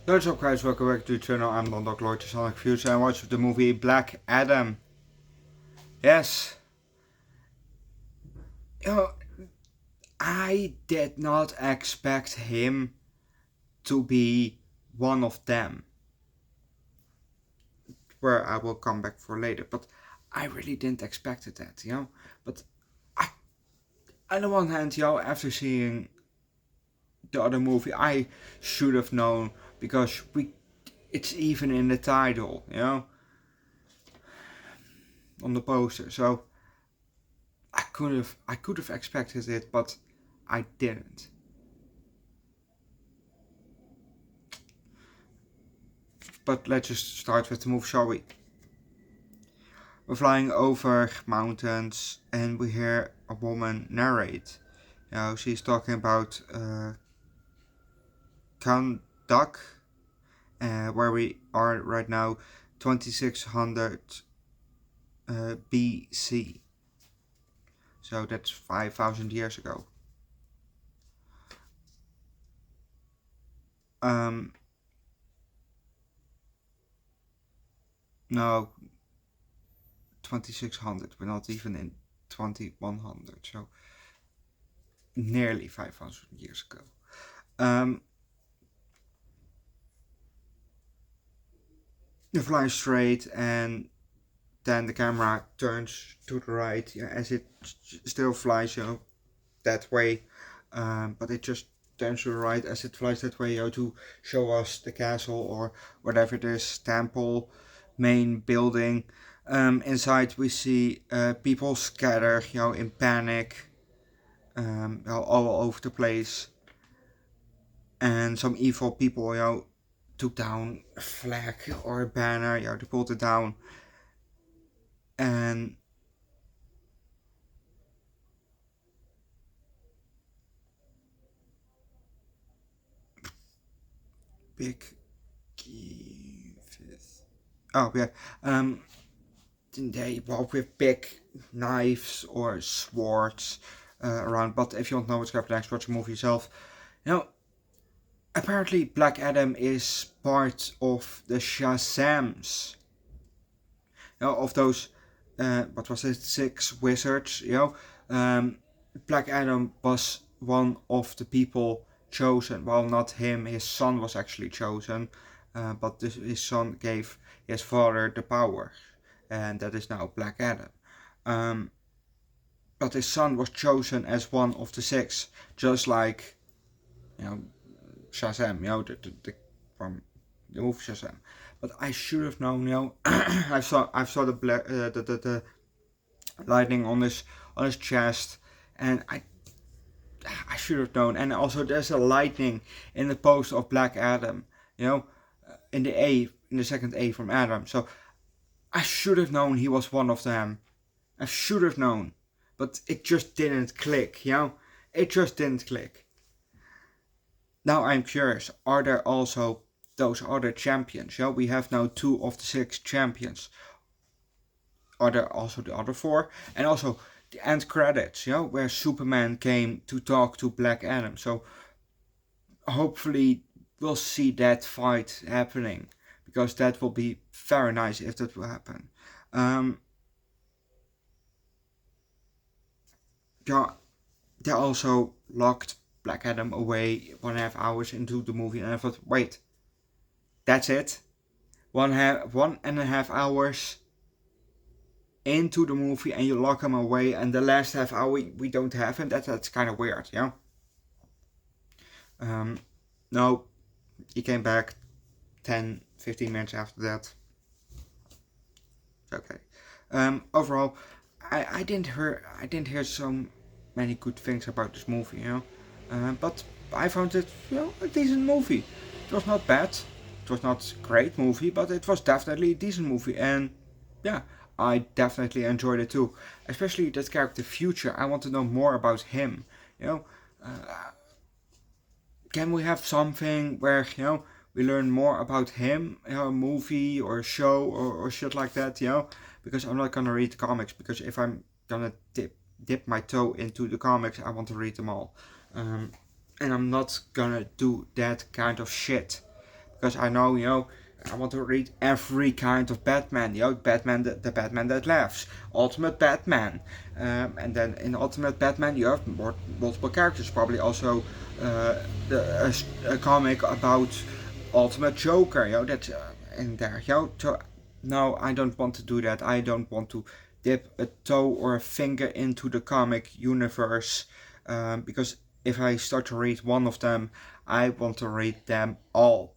What's up guys, welcome back to the channel. I'm Underdog Reacts and watch the movie Black Adam. Yes. I did not expect him to be one of them. Where I will come back for later, but I really didn't expect that, But on the one hand, after seeing the other movie, I should have known because it's even in the title, on the poster. So I could have expected it, but I didn't. But let's just start with the movie, shall we? We're flying over mountains and we hear a woman narrate. She's talking about Kandak, where we are right now, 2600 BC. So that's 5,000 years ago. No, 2600. We're not even in 2100. So nearly 5,000 years ago. You fly straight and then the camera turns to the right as it still flies that way, but it just turns to the right as it flies that way to show us the castle or whatever it is, temple, main building. Inside we see people scattered in panic, all over the place, and some evil people took down a flag or a banner, they pulled it down. And big they walk with big knives or swords around. But if you don't know what's going to next, watch the movie yourself. Apparently Black Adam is part of the Shazams. Of those, what was it, 6 wizards. Black Adam was one of the people chosen. Well, not him, his son was actually chosen, but his son gave his father the power, and that is now Black Adam. But his son was chosen as one of the 6, just like Shazam, the from the movie Shazam. But I should have known, I saw the lightning on his chest, and I should have known. And also there's a lightning in the post of Black Adam, in the second A from Adam. So I should have known he was one of them. I should have known, but it just didn't click, It just didn't click. Now I'm curious, are there also those other champions? We have now 2 of the 6 champions. Are there also the other 4? And also the end credits, where Superman came to talk to Black Adam. So hopefully we'll see that fight happening, because that will be very nice if that will happen. They also locked Black Adam away 1.5 hours into the movie, and I thought, wait, that's it? 1.5 hours into the movie and you lock him away, and the last half hour we don't have him? That's kind of weird, No, he came back 10-15 minutes after that. Okay. Overall, I didn't hear so many good things about this movie, but I found it, a decent movie. It was not bad. It was not a great movie, but it was definitely a decent movie, and I definitely enjoyed it too. Especially that character Future. I want to know more about him. Can we have something where we learn more about him, a movie or a show or shit like that, Because I'm not gonna read the comics, because if I'm gonna dip my toe into the comics, I want to read them all. And I'm not gonna do that kind of shit, because I know, I want to read every kind of Batman. Batman, the Batman that laughs, Ultimate Batman, and then in Ultimate Batman you have multiple characters. Probably also a comic about Ultimate Joker. That's in there. So no, I don't want to do that. I don't want to dip a toe or a finger into the comic universe, because if I start to read one of them, I want to read them all.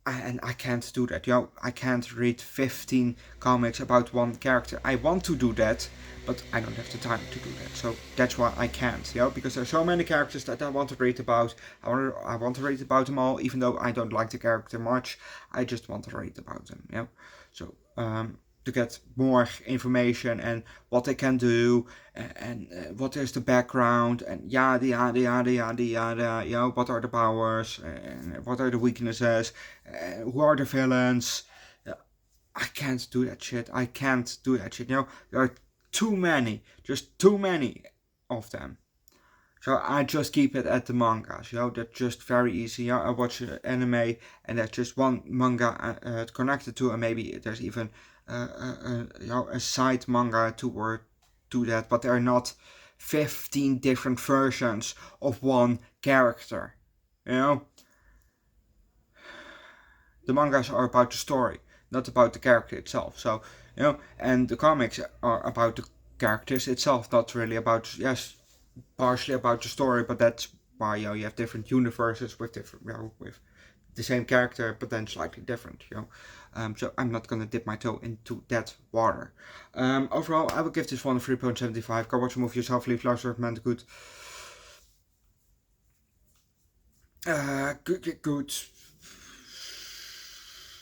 And I can't do that. I can't read 15 comics about one character. I want to do that, but I don't have the time to do that. So that's why I can't. Because there's so many characters that I want to read about. I want to read about them all, even though I don't like the character much. I just want to read about them. So to get more information and what they can do, and what is the background, and yada yada yada yada yada. What are the powers, and what are the weaknesses, who are the villains. I can't do that shit. I can't do that shit. There are too many, just too many of them. So I just keep it at the mangas. That's just very easy. I watch anime, and that's just one manga connected to, and maybe there's even a side manga to that, but there are not 15 different versions of one character. The mangas are about the story, not about the character itself. So and the comics are about the characters itself, not really about, yes, partially about the story, but that's why you have different universes with different with the same character but then slightly different. So I'm not gonna dip my toe into that water. Overall, I will give this one a 3.75. Go watch the movie yourself. Leave large recommend. Good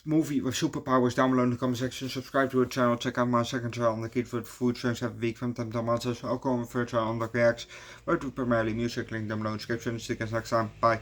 movie with superpowers. Down below in the comment section. Subscribe to the channel. Check out my second channel, Underdog Eats, for food trends every week from time to time. Also, my third channel, Underdog Reacts, where I do primarily music. Link down below in the description. See you guys next time. Bye.